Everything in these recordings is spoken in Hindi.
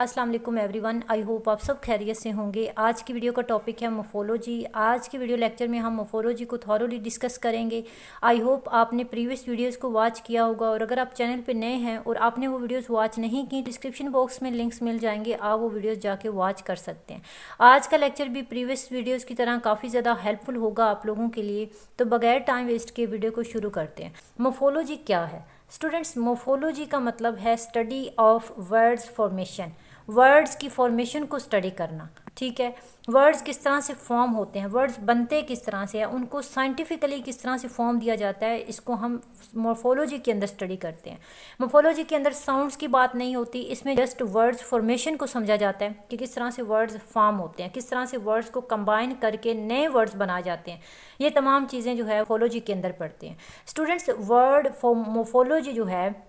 अस्सलाम वालेकुम एवरीवन, आई होप आप सब खैरियत से होंगे। आज की वीडियो का टॉपिक है मोफोलॉजी। आज के वीडियो लेक्चर में हम मोफोलॉजी को थॉरोली डिस्कस करेंगे। आई होप आपने प्रीवियस वीडियोस को वॉच किया होगा, और अगर आप चैनल पे नए हैं और आपने वो वीडियोस वॉच नहीं की, डिस्क्रिप्शन बॉक्स में लिंक्स मिल जाएंगे, आप वो वीडियोस जाके वॉच कर सकते हैं। आज का लेक्चर भी प्रीवियस वीडियोज़ की तरह काफ़ी ज़्यादा हेल्पफुल होगा आप लोगों के लिए। तो बगैर टाइम वेस्ट के वीडियो को शुरू करते हैं। मोफोलॉजी क्या है स्टूडेंट्स? मोफोलॉजी का मतलब है study of words formation. Words की फॉर्मेशन को स्टडी करना, ठीक है। वर्ड्स किस तरह से फॉर्म होते हैं, वर्ड्स बनते किस तरह से हैं, उनको साइंटिफिकली किस तरह से फॉर्म दिया जाता है, इसको हम मोफोलॉजी के अंदर स्टडी करते हैं। मोफोलॉजी के अंदर साउंड्स की बात नहीं होती, इसमें जस्ट वर्ड्स फॉर्मेशन को समझा जाता है कि किस तरह से वर्ड्स फॉर्म होते हैं, किस तरह से वर्ड्स को कंबाइन करके नए वर्ड्स बनाए जाते हैं। ये तमाम चीज़ें जो है मोफोलॉजी के अंदर पढ़ते हैं स्टूडेंट्स। वर्ड मोफोलॉजी जो है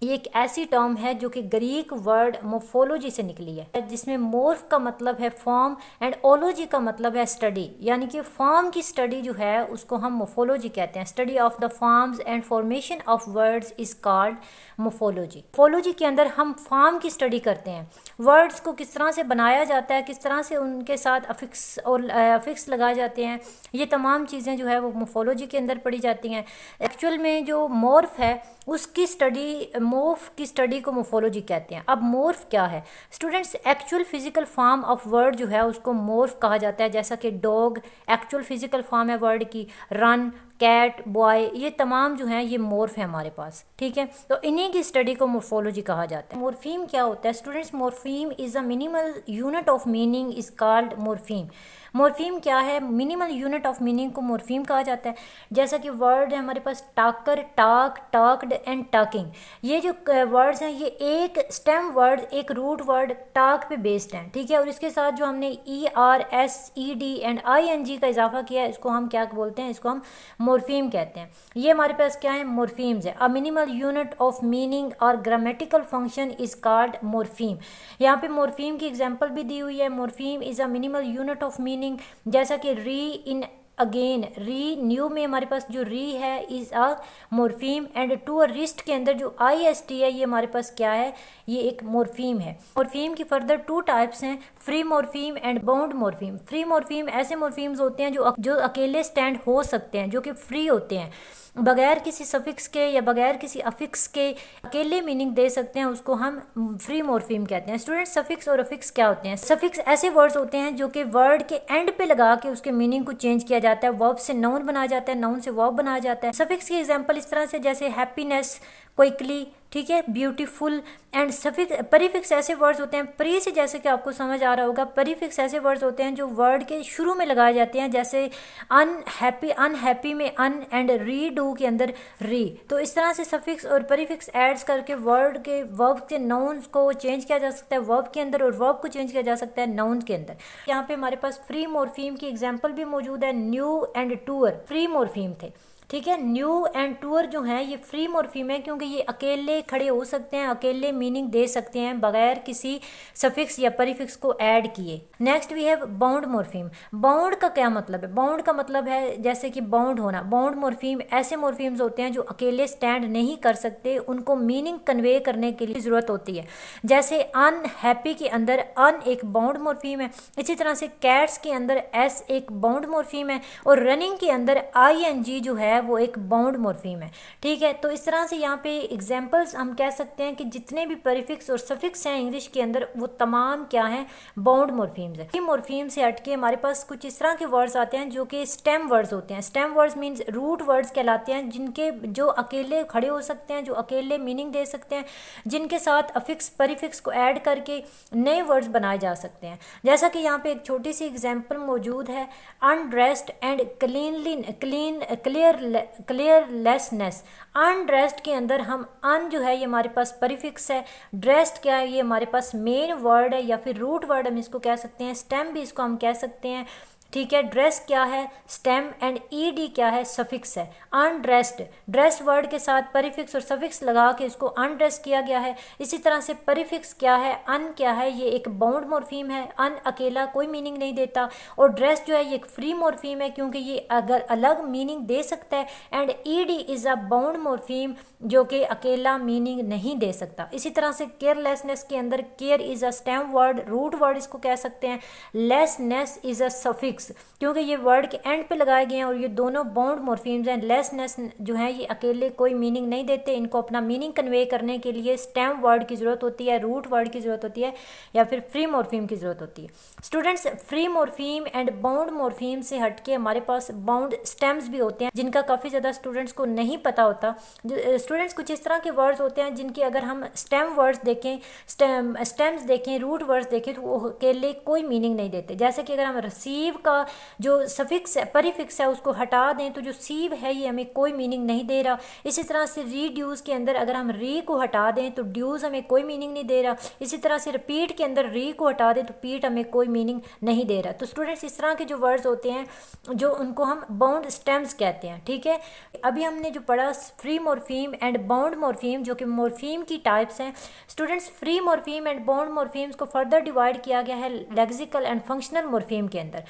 ये एक ऐसी टर्म है जो कि ग्रीक वर्ड मोफोलॉजी से निकली है, जिसमें मोर्फ का मतलब है फॉर्म एंड ओलॉजी का मतलब है स्टडी, यानी कि फॉर्म की स्टडी जो है उसको हम मोफोलॉजी कहते हैं। Study of the forms and formation of words is called morphology. Morphology के अंदर हम फॉर्म की स्टडी करते हैं, वर्ड्स को किस तरह से बनाया जाता है, किस तरह से उनके साथ अफिक्स और अफिक्स लगाए जाते हैं, ये तमाम चीज़ें जो है वो मोफोलॉजी के अंदर पढ़ी जाती हैं। एक्चुअल में जो मोर्फ है उसकी स्टडी, मोर्फ की स्टडी को मोफोलॉजी कहते हैं। अब मोर्फ क्या है students? Actual physical form of word जो है उसको मोर्फ कहा जाता है, जैसा कि डॉग एक्चुअल फिजिकल फॉर्म है वर्ड की, रन, कैट, बॉय, ये तमाम जो हैं ये मोर्फ है हमारे पास, ठीक है। तो इन्हीं की स्टडी को मोर्फोलॉजी कहा जाता है। मोर्फीम क्या होता है students? Morpheme is a minimal unit of meaning is called morpheme. Morpheme क्या है? मिनिमल यूनिट ऑफ मीनिंग को मोर्फीम कहा जाता है। जैसा कि वर्ड है हमारे पास टाकर, टाक, टाक्ड एंड टाकिंग, ये जो वर्ड्स हैं ये एक स्टेम वर्ड, एक रूट वर्ड टाक पे बेस्ड हैं, ठीक है। और इसके साथ जो हमने ER, SED एंड ING का इजाफा किया है, इसको हम क्या बोलते हैं? इसको हम मोर्फीम कहते हैं। ये हमारे पास क्या है? मोर्फीम्स है। A minimal unit of meaning और grammatical function is called morpheme. यहाँ पे मोर्फीम की एग्जांपल भी दी हुई है। Morpheme is a minimal unit of meaning, जैसा कि री इन अगेन, री न्यू में हमारे पास जो री है is a morpheme, and to a wrist के अंदर जो IST है ये हमारे पास क्या है? ये एक मोर्फीम है। मोर्फीम की फर्दर टू टाइप्स हैं, फ्री मोर्फीम एंड बाउंड मोर्फीम। फ्री मोर्फीम ऐसे मोर्फीम्स होते हैं जो अकेले स्टैंड हो सकते हैं, जो कि फ्री होते हैं, बगैर किसी सफिक्स के या बगैर किसी अफिक्स के अकेले मीनिंग दे सकते हैं, उसको हम फ्री मोर्फीम कहते हैं। स्टूडेंट, सफिक्स और अफिक्स क्या होते हैं? सफिक्स ऐसे वर्ड्स होते हैं जो कि वर्ड के एंड पे लगा के उसके मीनिंग को चेंज किया जाता है। वर्ब से नाउन बनाया जाता है, नाउन से वर्ब बनाया जाता है। सफिक्स की एग्जांपल इस तरह से, जैसे हैप्पीनेस, क्विकली, ठीक है, ब्यूटीफुल। एंड सफिक्स, परिफिक्स ऐसे वर्ड्स होते हैं, प्री से जैसे कि आपको समझ आ रहा होगा, परिफिक्स ऐसे वर्ड्स होते हैं जो वर्ड के शुरू में लगाए जाते हैं, जैसे अनहैप्पी, अनहैप्पी में अन, एंड री डू के अंदर री। तो इस तरह से सफिक्स और परिफिक्स एड्स करके वर्ड के वर्ब के नाउन्स को चेंज किया जा सकता है वर्ब के अंदर, और वर्ब को चेंज किया जा सकता है नाउन के अंदर। यहाँ पे हमारे पास फ्री मोर्फीम की एग्जाम्पल भी मौजूद है। न्यू एंड टूअर फ्री मोर्फीम थे, ठीक है। न्यू एंड टूअर जो हैं ये फ्री मोर्फीम है, क्योंकि ये अकेले खड़े हो सकते हैं, अकेले मीनिंग दे सकते हैं बगैर किसी सफिक्स या परिफिक्स को ऐड किए। Next we have bound morpheme. Bound का क्या मतलब है? बाउंड का मतलब है जैसे कि बाउंड होना। बाउंड मोर्फीम ऐसे मोर्फीम्स होते हैं जो अकेले स्टैंड नहीं कर सकते, उनको मीनिंग कन्वे करने के लिए ज़रूरत होती है। जैसे अनहैप्पी के अंदर अन एक बाउंड मोर्फीम है, इसी तरह से कैट्स के अंदर S एक बाउंड मोर्फीम है, और रनिंग के अंदर ING जो है वो एक बाउंड मोर्फीम है, ठीक है। तो इस तरह से यहाँ पे एग्जांपल्स हम कह सकते हैं कि जितने भी प्रीफिक्स और सफिक्स हैं इंग्लिश के अंदर वो तमाम क्या हैं? बाउंड मोर्फीम्स हैं। मोर्फीम से हटके हमारे पास कुछ इस तरह के वर्ड्स आते हैं जो कि स्टेम वर्ड्स होते हैं। Stem words means root words कहलाते हैं, जिनके जो अकेले खड़े हो सकते हैं, जो अकेले मीनिंग दे सकते हैं, जिनके साथ अफिक्स परिफिक्स को ऐड करके नए वर्ड्स बनाए जा सकते हैं। जैसा कि यहाँ पे एक छोटी सी एग्जाम्पल मौजूद है, अनड्रेस्ड एंड क्लियरलेसनेस। अनड्रेस्ड के अंदर हम अन जो है ये हमारे पास परिफिक्स है, ड्रेस्ड क्या है? ये हमारे पास मेन वर्ड है या फिर रूट वर्ड हम इसको कह सकते हैं, स्टेम भी इसको हम कह सकते हैं, ठीक है। ड्रेस क्या है, स्टेम, एंड ईडी क्या है, सफिक्स है। अनड्रेस्ड, ड्रेस वर्ड के साथ परिफिक्स और सफिक्स लगा के इसको अनड्रेस किया गया है। इसी तरह से परिफिक्स क्या है, अन क्या है, ये एक बाउंड मॉर्फीम है, अन अकेला कोई मीनिंग नहीं देता, और ड्रेस जो है ये एक फ्री मॉर्फीम है क्योंकि ये अगर अलग मीनिंग दे सकता है, and ED is a bound morpheme जो कि अकेला मीनिंग नहीं दे सकता। इसी तरह से केयरलेसनेस के अंदर care is a stem word, root word इसको कह सकते हैं। लेसनेस इज़ अ सफिक्स क्योंकि ये वर्ड के एंड पे लगाए गए हैं और ये दोनों बाउंड मॉर्फीम्स हैं। लेसनेस जो है ये अकेले कोई मीनिंग नहीं देते, इनको अपना मीनिंग कन्वे करने के लिए स्टेम वर्ड की ज़रूरत होती है, रूट वर्ड की ज़रूरत होती है, या फिर फ्री मॉर्फीम की ज़रूरत होती है। Students, free morpheme and bound morpheme से हटके हमारे पास बाउंड स्टेम्स भी होते हैं जिनका काफ़ी ज़्यादा स्टूडेंट्स को नहीं पता होता। स्टूडेंट्स, कुछ इस तरह के वर्ड्स होते हैं जिनके अगर हम स्टेम वर्ड्स देखें, स्टेम्स देखें, रूट वर्ड्स देखें तो वो अकेले कोई मीनिंग नहीं देते। जैसे कि अगर हम रिसीव का जो सफिक्स है, परिफिक्स है, उसको हटा दें तो जो सीव है ये हमें कोई मीनिंग नहीं दे रहा। इसी तरह से रीड्यूस के अंदर अगर हम री को हटा दें तो ड्यूज हमें कोई मीनिंग नहीं दे रहा। इसी तरह से रिपीट के अंदर री को हटा दें तो पीट हमें कोई मीनिंग नहीं दे रहा। तो स्टूडेंट्स, इस तरह के जो वर्ड्स होते हैं जो उनको हम बाउंड स्टेम्स कहते हैं। ठीक है, अभी हमने जो पढ़ा free morpheme and bound morpheme जो कि मॉर्फीम की टाइप्स हैं। Students, free morpheme and bound morphemes को फर्दर डिवाइड किया गया है लेक्सिकल एंड फंक्शनल मॉर्फीम के अंदर।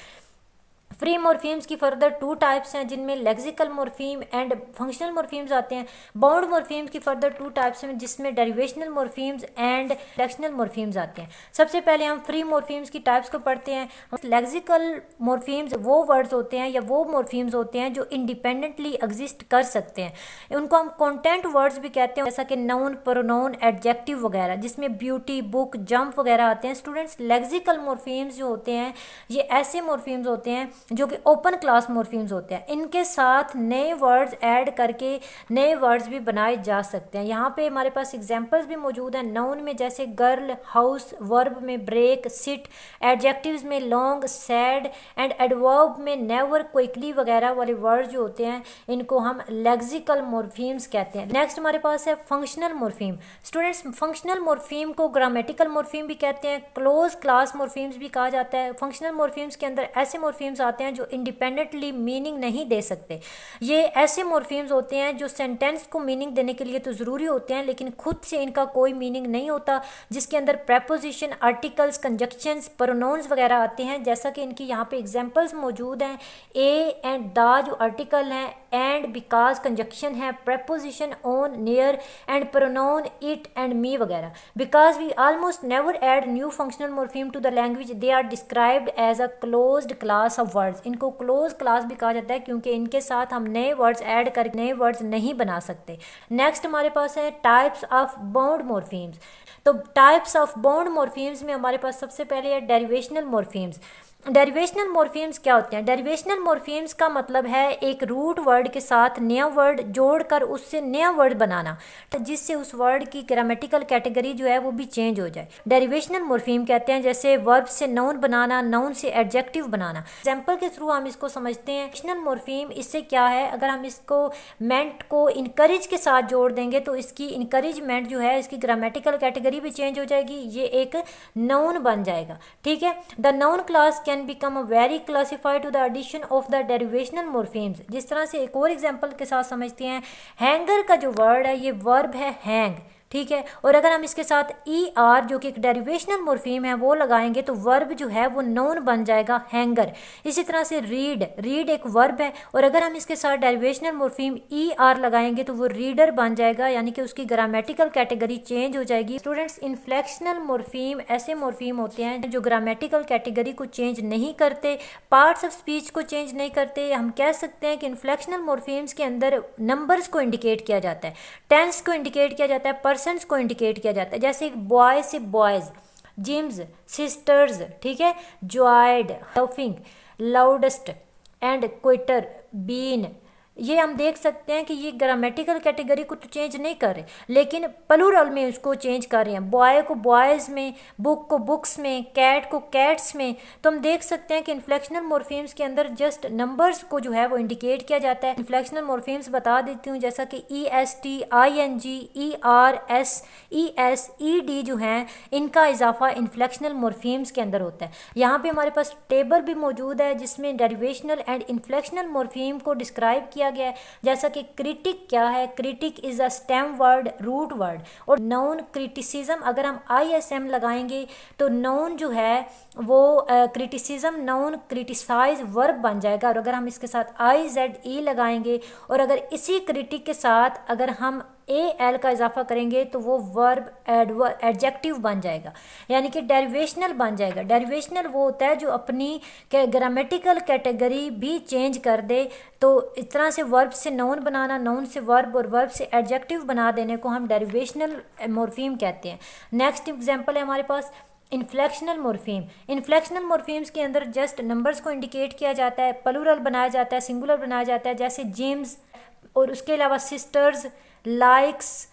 फ्री मॉर्फीम्स की फर्दर 2 टाइप्स हैं जिनमें lexical morpheme and functional morphemes आते हैं। बाउंड मॉर्फीम्स की फर्दर 2 टाइप्स हैं जिसमें डेरिवेशनल मॉर्फीम्स एंड फ्लेक्शनल मॉर्फीम्स आते हैं। सबसे पहले हम फ्री मॉर्फीम्स की टाइप्स को पढ़ते हैं। लेक्सिकल मॉर्फीम्स वो वर्ड्स होते हैं या वो मॉर्फीम्स होते हैं जो इंडिपेंडेंटली एग्जिस्ट कर सकते हैं। उनको हम कॉन्टेंट वर्ड्स भी कहते हैं, जैसा कि नाउन, प्रोनाउन, एडजेक्टिव वगैरह, जिसमें ब्यूटी, बुक, जंप वगैरह आते हैं। स्टूडेंट्स, लेक्सिकल मॉर्फीम्स जो होते हैं ये ऐसे मॉर्फीम्स होते हैं जो कि ओपन क्लास मॉर्फीम्स होते हैं। इनके साथ नए वर्ड्स ऐड करके नए वर्ड्स भी बनाए जा सकते हैं। यहाँ पे हमारे पास एग्जांपल्स भी मौजूद हैं। नाउन में जैसे गर्ल, हाउस, वर्ब में ब्रेक, सिट, एडजेक्टिव्स में लॉन्ग, सैड, एंड एडवर्ब में नेवर, क्विकली वगैरह वाले वर्ड जो होते हैं इनको हम लेक्सिकल मॉर्फीम्स कहते हैं। नेक्स्ट हमारे पास है functional morpheme. Students, functional morpheme को ग्रामेटिकल मॉर्फीम भी कहते हैं, क्लोज क्लास मॉर्फीम्स भी कहा जाता है। फंक्शनल मॉर्फीम्स के अंदर ऐसे मॉर्फीम्स आते हैं जो इंडिपेंडेंटली मीनिंग नहीं दे सकते। ये ऐसे मॉर्फीम्स होते हैं जो सेंटेंस को मीनिंग देने के लिए तो ज़रूरी होते हैं लेकिन खुद से इनका कोई मीनिंग नहीं होता, जिसके अंदर प्रेपोजिशन, आर्टिकल्स, कंजक्शंस, प्रोनाउंस वगैरह आते हैं। जैसा कि इनकी यहाँ पे एग्जांपल्स मौजूद हैं। ए एंड द जो आर्टिकल हैं, एंड, बिकॉज कंजक्शन है, preposition on, near, and pronoun it and me वगैरह। Because we almost never add new functional morpheme to the language, they are described as a closed class of words. इनको क्लोज क्लास भी कहा जाता है क्योंकि इनके साथ हम नए वर्ड्स ऐड कर नए वर्ड्स नहीं बना सकते। नेक्स्ट हमारे पास है टाइप्स ऑफ बाउंड मॉर्फीम्स। तो टाइप्स ऑफ बाउंड मॉर्फीम्स में हमारे पास सबसे पहले है डेरिवेशनल मॉर्फीम्स। डेरिवेशनल मॉर्फीम्स क्या होते हैं? डेरिवेशनल मॉर्फीम्स का मतलब है एक रूट वर्ड के साथ नया वर्ड जोड़कर उससे नया वर्ड बनाना जिससे उस वर्ड की ग्रामेटिकल कैटेगरी जो है वो भी चेंज हो जाए। डेरिवेशनल मॉर्फीम कहते हैं जैसे वर्ब से नाउन बनाना, नाउन से एडजेक्टिव बनाना। एग्जाम्पल के थ्रू हम इसको समझते हैं। डेरिवेशनल मॉर्फीम इससे क्या है, अगर हम इसको मेंट को इनकरेज के साथ जोड़ देंगे तो इसकी इनकरेजमेंट जो है इसकी ग्रामेटिकल कैटेगरी भी चेंज हो जाएगी, ये एक नाउन बन जाएगा। ठीक है, the noun class can become a very classified to the addition of the derivational morphemes। जिस तरह से एक और एग्जांपल के साथ समझते हैं, हैंगर का जो वर्ड है ये वर्ब है हैंग, ठीक है, और अगर हम इसके साथ ई आर जो कि एक डेरिवेशनल मॉर्फीम है वो लगाएंगे तो वर्ब जो है वो नाउन बन जाएगा हैंगर। इसी तरह से रीड, रीड एक वर्ब है और अगर हम इसके साथ डेरिवेशनल मॉर्फीम ई आर लगाएंगे तो वो रीडर बन जाएगा, यानी कि उसकी ग्रामेटिकल कैटेगरी चेंज हो जाएगी। स्टूडेंट्स, इनफ्लेक्शनल मॉर्फीम ऐसे मॉर्फीम होते हैं जो ग्रामेटिकल कैटेगरी को चेंज नहीं करते, पार्ट्स ऑफ स्पीच को चेंज नहीं करते। हम कह सकते हैं कि इनफ्लेक्शनल मॉर्फीम्स के अंदर नंबर्स को इंडिकेट किया जाता है, टेंस को इंडिकेट किया जाता है, पर्सन्स को इंडिकेट किया जाता है। जैसे बॉय से बॉयज़, जिम्स, सिस्टर्स, ठीक है, joyed, laughing, loudest, and quieter, been, ये हम देख सकते हैं कि ये ग्रामेटिकल कैटेगरी को तो चेंज नहीं कर रहे, लेकिन प्लूरल में उसको चेंज कर रहे हैं। बॉय को बॉयज़ में, बुक को बुक्स में, कैट को कैट्स में। तो हम देख सकते हैं कि इन्फ्लेक्शनल मॉर्फीम्स के अंदर जस्ट नंबर्स को जो है वो इंडिकेट किया जाता है। इन्फ्लेक्शनल मॉर्फीम्स बता देती हूँ, जैसा कि EST, ING, ER, S, ES, ED जो हैं, इनका इजाफा इन्फ्लेक्शनल मॉर्फीम्स के अंदर होता है। यहाँ पे हमारे पास टेबल भी मौजूद है जिसमें डेरिवेशनल एंड इन्फ्लेक्शनल मॉर्फीम को डिस्क्राइब किया गया है। जैसा कि क्रिटिक क्या है, critic is a stem word, root word. और नाउन क्रिटिसिज्म, अगर हम ISM लगाएंगे तो नाउन जो है वो क्रिटिसिज्म, नाउन क्रिटिसाइज वर्ब बन जाएगा। और अगर हम इसके साथ IZE लगाएंगे और अगर इसी क्रिटिक के साथ अगर हम AL का इजाफा करेंगे तो वो वर्ब एडजेक्टिव बन जाएगा, यानी कि डेरिवेशनल बन जाएगा। डेरिवेशनल वो होता है जो अपनी ग्रामेटिकल कैटेगरी भी चेंज कर दे। तो इस तरह से वर्ब से नाउन बनाना, नाउन से वर्ब और वर्ब से एडजेक्टिव बना देने को हम डेरिवेशनल मॉर्फीम कहते हैं। नेक्स्ट एग्जांपल है हमारे पास इन्फ्लेक्शनल मॉर्फीम। इन्फ्लेक्शनल मॉर्फीम्स के अंदर जस्ट नंबर्स को इंडिकेट किया जाता है, प्लूरल बनाया जाता है, सिंगुलर बनाया जाता है, जैसे जिम्स। और उसके अलावा सिस्टर्स, लाइक्स।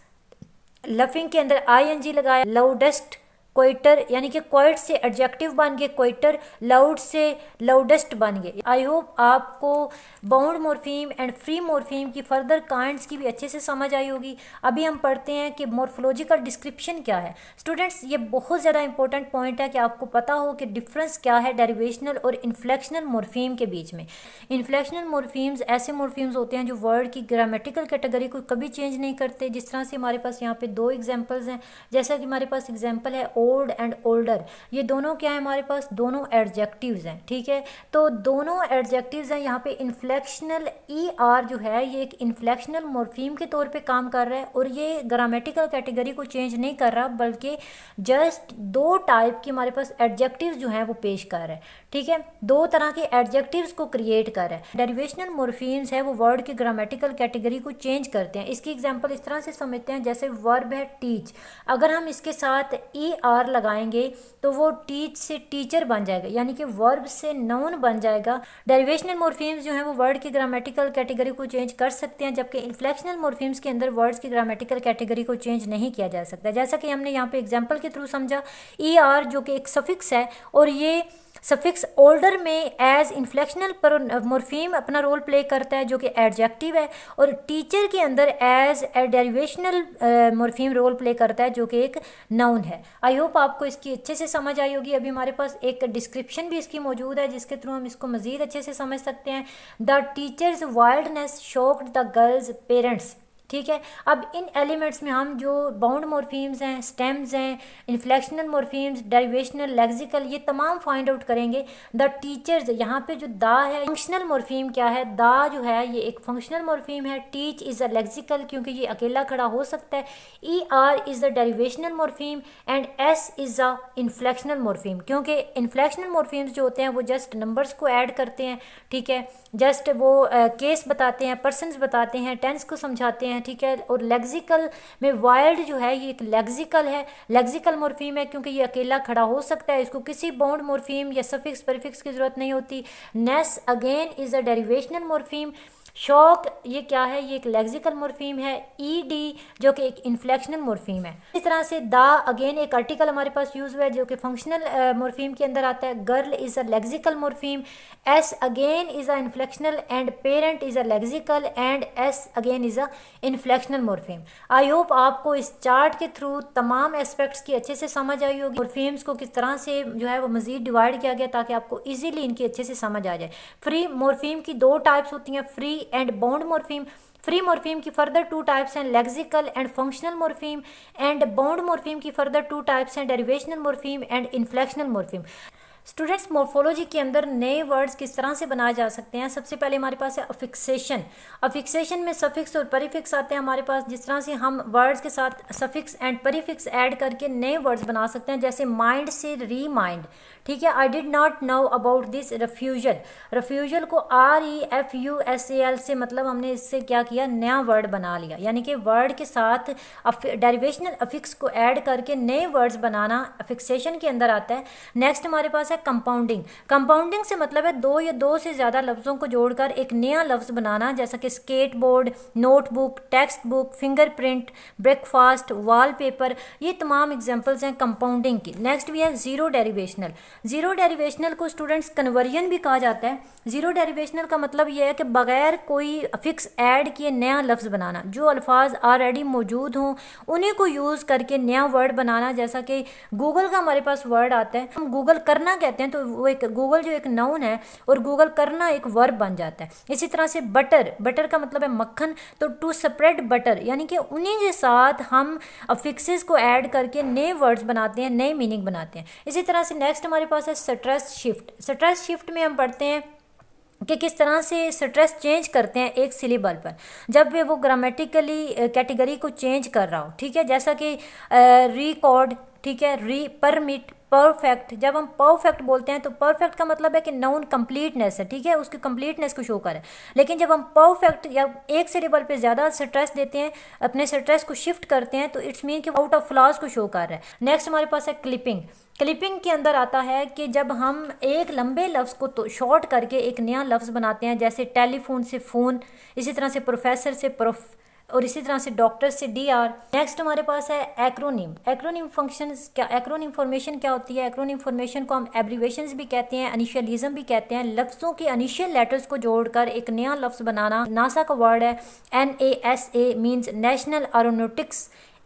लफिंग के अंदर ING लगाया। लाउडेस्ट, क्वाइटर, यानी कि क्वाइट से एडजेक्टिव बन गए क्वाइटर, लाउड से लाउडेस्ट बन गए। आई होप आपको bound morpheme and free morpheme की फर्दर काइंड्स की भी अच्छे से समझ आई होगी। अभी हम पढ़ते हैं कि मॉर्फोलॉजिकल डिस्क्रिप्शन क्या है। स्टूडेंट्स, ये बहुत ज़्यादा इंपॉर्टेंट पॉइंट है कि आपको पता हो कि डिफरेंस क्या है डेरिवेशनल और इन्फ्लेक्शनल मॉर्फीम के बीच में। इन्फ्लेक्शनल मॉर्फीम्स ऐसे मॉर्फीम्स होते हैं जो वर्ड की ग्रामेटिकल कैटेगरी को कभी चेंज नहीं करते। जिस तरह से हमारे पास यहाँ पे 2 एग्जाम्पल्स हैं, जैसा कि हमारे पास एग्जाम्पल है ओल्ड एंड ओल्डर। ये दोनों क्या है हमारे पास, दोनों एडजेक्टिव्स हैं, ठीक है। तो दोनों एडजेक्टिव्स हैं। यहाँ पे इन्फ्लेक्शनल ER जो है ये एक इन्फ्लेक्शनल मॉर्फीम के तौर पे काम कर रहा है और ये ग्रामेटिकल कैटेगरी को चेंज नहीं कर रहा, बल्कि जस्ट 2 टाइप की हमारे पास एडजेक्टिव्स जो हैं वो पेश कर रहा है, ठीक है। 2 तरह के एडजेक्टिव्स को क्रिएट कर रहा है। डेरिवेशनल मॉर्फीम्स है वो वर्ड की ग्रामेटिकल कैटेगरी को चेंज करते हैं। इसकी एग्जांपल इस तरह से समझते हैं, जैसे वर्ब है टीच, अगर हम इसके साथ ER लगाएंगे तो वो टीच से टीचर बन जाएगा, यानी कि वर्ब से नाउन बन जाएगा। डेरिवेशनल मॉर्फीम्स जो हैं वो वर्ड की ग्रामेटिकल कैटेगरी को चेंज कर सकते हैं, जबकि इन्फ्लेक्शनल मॉर्फीम्स के अंदर वर्ड्स की ग्रामेटिकल कैटेगरी को चेंज नहीं किया जा सकता। जैसा कि हमने यहाँ पे एग्जांपल के थ्रू समझा, ER जो कि एक सफिक्स है और ये सफिक्स ओल्डर में एज इन्फ्लेक्शनल मॉर्फीम अपना रोल प्ले करता है जो कि एडजेक्टिव है, और टीचर के अंदर as derivational morpheme role play करता है जो कि एक नाउन है। आई होप आपको इसकी अच्छे से समझ आई होगी। अभी हमारे पास एक डिस्क्रिप्शन भी इसकी मौजूद है जिसके थ्रू हम इसको मज़ीद अच्छे से समझ सकते हैं। The teachers wildness shocked the girls parents, ठीक है। अब इन एलिमेंट्स में हम जो बाउंड मॉर्फीम्स हैं, स्टेम्स हैं, इन्फ्लेक्शनल मॉर्फीम्स, डेरिवेशनल, लेक्सिकल, ये तमाम फाइंड आउट करेंगे। द टीचर्स, यहाँ पे जो दा है, फंक्शनल मॉर्फीम क्या है, दा जो है ये एक फंक्शनल मॉर्फीम है। टीच इज़ अ लेक्सिकल क्योंकि ये अकेला खड़ा हो सकता है। ER is the derivational morpheme and S is a inflectional morpheme, क्योंकि इन्फ्लेक्शनल मॉर्फीम्स जो होते हैं वो जस्ट नंबर्स को ऐड करते हैं, ठीक है, जस्ट वो केस बताते हैं, पर्सनस बताते हैं, टेंस को समझाते हैं, ठीक है। और लेक्सिकल में वाइल्ड जो है ये एक लेक्सिकल है, लेक्सिकल मॉर्फीम है क्योंकि ये अकेला खड़ा हो सकता है, इसको किसी बाउंड मॉर्फीम या सफिक्स प्रीफिक्स की जरूरत नहीं होती। Ness again is a derivational morpheme. Shock ये क्या है, ये एक लेक्सिकल मॉर्फीम है। ED जो कि एक इन्फ्लेक्शनल मॉर्फीम है। इस तरह से दा अगेन एक आर्टिकल हमारे पास यूज हुआ है जो कि फंक्शनल मॉर्फीम के अंदर आता है। Girl is a lexical morpheme. S again is a inflectional and parent is a lexical and S again is a inflectional morpheme. I hope आपको इस चार्ट के थ्रू तमाम एस्पेक्ट्स की अच्छे से समझ आई होगी। मॉर्फीम्स को किस तरह से जो है वो मज़ीद डिवाइड किया गया ताकि आपको ईजिली इनकी अच्छे से समझ आ जाए। फ्री मॉर्फीम की 2 टाइप्स होती हैं, free and bound morpheme. Free morpheme की फर्दर 2 टाइप्स हैं, lexical and functional morpheme, and bound morpheme की फर्दर 2 टाइप्स हैं, derivational morpheme and inflectional morpheme. Students, morphology के अंदर नए वर्ड्स किस तरह से बनाए जा सकते हैं। सबसे पहले हमारे पास है अफिक्सेशन। अफिक्सेशन में सफिक्स और परिफिक्स आते हैं हमारे पास। जिस तरह से हम वर्ड्स के साथ सफिक्स एंड परिफिक्स ऐड करके नए वर्ड्स बना सकते हैं, जैसे माइंड से रीमाइंड, ठीक है। I did not know about this refusal. Refusal को REFUSAL से मतलब हमने इससे क्या किया, नया वर्ड बना लिया, यानी कि वर्ड के साथ डेरिवेशनल अफिक्स को ऐड करके नए वर्ड्स बनाना अफिक्सेशन के अंदर आता है। नेक्स्ट हमारे पास है कंपाउंडिंग। कंपाउंडिंग से मतलब है दो या दो से ज़्यादा लफ्ज़ों को जोड़कर एक नया लफ्ज़ बनाना, जैसा कि skateboard, notebook, text book, fingerprint, breakfast, wallpaper, ये तमाम एग्जांपल्स हैं कंपाउंडिंग की। नेक्स्ट भी है ज़ीरो डेरिवेशनल। ज़ीरो डेरिवेशनल को स्टूडेंट्स कन्वर्जन भी कहा जाता है। ज़ीरो डेरिवेशनल का मतलब ये है कि बगैर कोई फिक्स ऐड किए नया लफ्ज़ बनाना, जो अल्फाज ऑलरेडी मौजूद हों उन्हीं को यूज़ करके नया वर्ड बनाना। जैसा कि गूगल का हमारे पास वर्ड आता है, हम गूगल करना कहते हैं तो वो एक गूगल जो एक नाउन है और गूगल करना एक वर्ब बन जाता है। इसी तरह से बटर, बटर का मतलब है मक्खन, तो टू स्प्रेड बटर, यानी कि उन्हीं के साथ हम अफिक्सेस को ऐड करके नए वर्ड्स बनाते हैं, नए मीनिंग बनाते हैं। इसी तरह से नेक्स्ट हमारे पास है स्ट्रेस शिफ्ट। स्ट्रेस शिफ्ट में हम पढ़ते हैं कि किस तरह से स्ट्रेस चेंज करते हैं एक सिलेबल पर, जब भी वो ग्रामेटिकली कैटेगरी को चेंज कर रहा हो, ठीक है। जैसा कि रिकॉर्ड, ठीक है, री परमिट, परफेक्ट। जब हम परफेक्ट बोलते हैं तो परफेक्ट का मतलब है कि नाउन कंप्लीटनेस है, ठीक है, उसकी कंप्लीटनेस को शो करे। लेकिन जब हम परफेक्ट या एक सिलेबल पे ज़्यादा स्ट्रेस देते हैं, अपने स्ट्रेस को शिफ्ट करते हैं, तो इट्स मीन कि आउट ऑफ फ्लॉज को शो कर रहा है। नेक्स्ट हमारे पास है क्लिपिंग। क्लिपिंग के अंदर आता है कि जब हम एक लंबे लफ्ज़ को तो शॉर्ट करके एक नया लफ्ज़ बनाते हैं, जैसे टेलीफोन से फ़ोन, इसी तरह से प्रोफेसर से प्रोफ, और इसी तरह से डॉक्टर से DR। नेक्स्ट हमारे पास है एक्रोनिम। एक्रोनिम फंक्शंस क्या, एक्रोनिम फॉर्मेशन क्या होती है? एक्रोनिम फॉर्मेशन को हम एब्रीवेशंस भी कहते हैं, इनिशियलिज्म भी कहते हैं। लफ्ज़ों के इनिशियल लेटर्स को जोड़कर एक नया लफ्ज़ बनाना। नासा का वर्ड है NASA, means national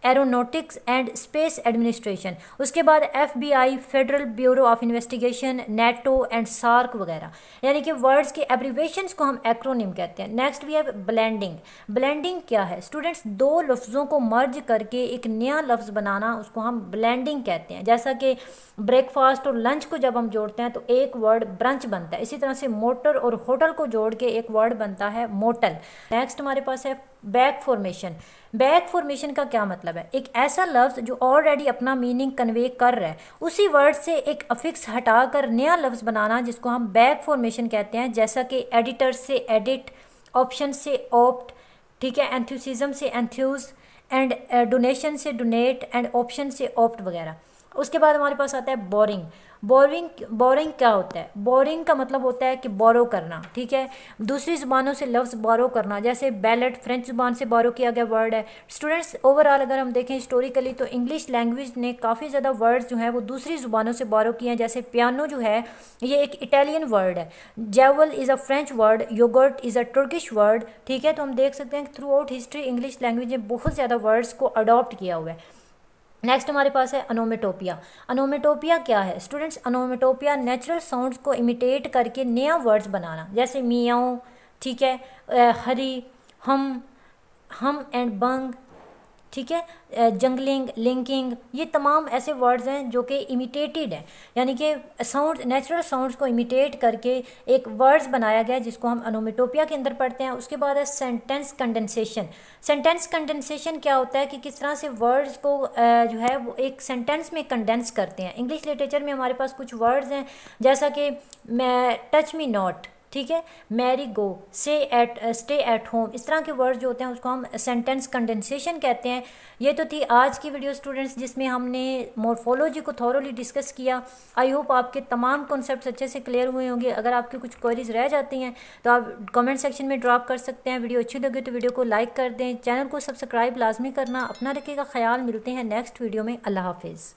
aeronautics and space administration. उसके बाद FBI, federal bureau of investigation, NATO and SAARC वगैरह, यानी कि वर्ड्स के एब्रीवेशंस को हम एक्रोनिम कहते हैं। नेक्स्ट भी है ब्लेंडिंग। ब्लेंडिंग क्या है स्टूडेंट्स? दो लफ्ज़ों को मर्ज करके एक नया लफ्ज़ बनाना, उसको हम ब्लेंडिंग कहते हैं। जैसा कि ब्रेकफास्ट और लंच को जब हम जोड़ते हैं तो एक वर्ड ब्रंच बनता है। इसी तरह से मोटर और होटल को जोड़ के एक वर्ड बनता है मोटल। नेक्स्ट हमारे पास है बैक फॉर्मेशन। बैक फॉर्मेशन का क्या मतलब है? एक ऐसा लफ्ज़ जो ऑलरेडी अपना मीनिंग कन्वे कर रहा है, उसी वर्ड से एक अफिक्स हटाकर नया लफ्ज़ बनाना, जिसको हम बैक फॉर्मेशन कहते हैं। जैसा कि एडिटर से एडिट, ऑप्शन से ऑप्ट, ठीक है, एंथुसिज्म से एंथ्यूज, एंड डोनेशन से डोनेट, एंड ऑप्शन से ऑप्ट वगैरह। उसके बाद हमारे पास आता है बोरिंग। बोरिंग क्या होता है? बोरिंग का मतलब होता है कि बोरो करना, ठीक है, दूसरी ज़ुबानों से लफ्ज़ बोरो करना। जैसे बैलेट फ्रेंच ज़ुबान से बोरो किया गया वर्ड है। स्टूडेंट्स ओवरऑल अगर हम देखें हिस्टोरिकली तो इंग्लिश लैंग्वेज ने काफ़ी ज़्यादा वर्ड्स जो है वो दूसरी ज़ुबानों से बोरो किए हैं। जैसे पियानो जो है ये एक इटालियन वर्ड है, jewel is a French word, yoghurt is a Turkish word, ठीक है। तो हम देख सकते हैं कि throughout history English language ने बहुत ज़्यादा वर्ड्स को अडॉप्ट किया हुआ है। नेक्स्ट हमारे पास है अनोमेटोपिया। अनोमेटोपिया क्या है स्टूडेंट्स? अनोमेटोपिया नेचुरल साउंड्स को इमिटेट करके नया वर्ड्स बनाना, जैसे मियाओ, ठीक है, हरी, हम एंड बंग, ठीक है, जंगलिंग, लिंकिंग, ये तमाम ऐसे वर्ड्स हैं जो कि इमिटेटेड हैं, यानी कि साउंड, नेचुरल साउंड्स को इमिटेट करके एक वर्ड्स बनाया गया जिसको हम अनोमेटोपिया के अंदर पढ़ते हैं। उसके बाद है सेंटेंस कंडेंसेशन। सेंटेंस कंडेंसेशन क्या होता है कि किस तरह से वर्ड्स को जो है वो एक सेंटेंस में कंडेंस करते हैं। इंग्लिश लिटरेचर में हमारे पास कुछ वर्ड्स हैं, जैसा कि मैं टच मी नॉट, ठीक है, merry go, stay at home, इस तरह के वर्ड्स जो होते हैं उसको हम सेंटेंस कंडेंसेशन कहते हैं। ये तो थी आज की वीडियो स्टूडेंट्स, जिसमें हमने मॉर्फोलॉजी को थॉरोली डिस्कस किया। आई होप आपके तमाम कॉन्सेप्ट्स अच्छे से क्लियर हुए होंगे। अगर आपकी कुछ क्वेरीज रह जाती हैं तो आप कमेंट सेक्शन में ड्रॉप कर सकते हैं। वीडियो अच्छी लगे तो वीडियो को लाइक कर दें, चैनल को सब्सक्राइब लाजमी करना। अपना रखिएगा ख्याल, मिलते हैं नेक्स्ट वीडियो में। अल्लाह हाफिज़।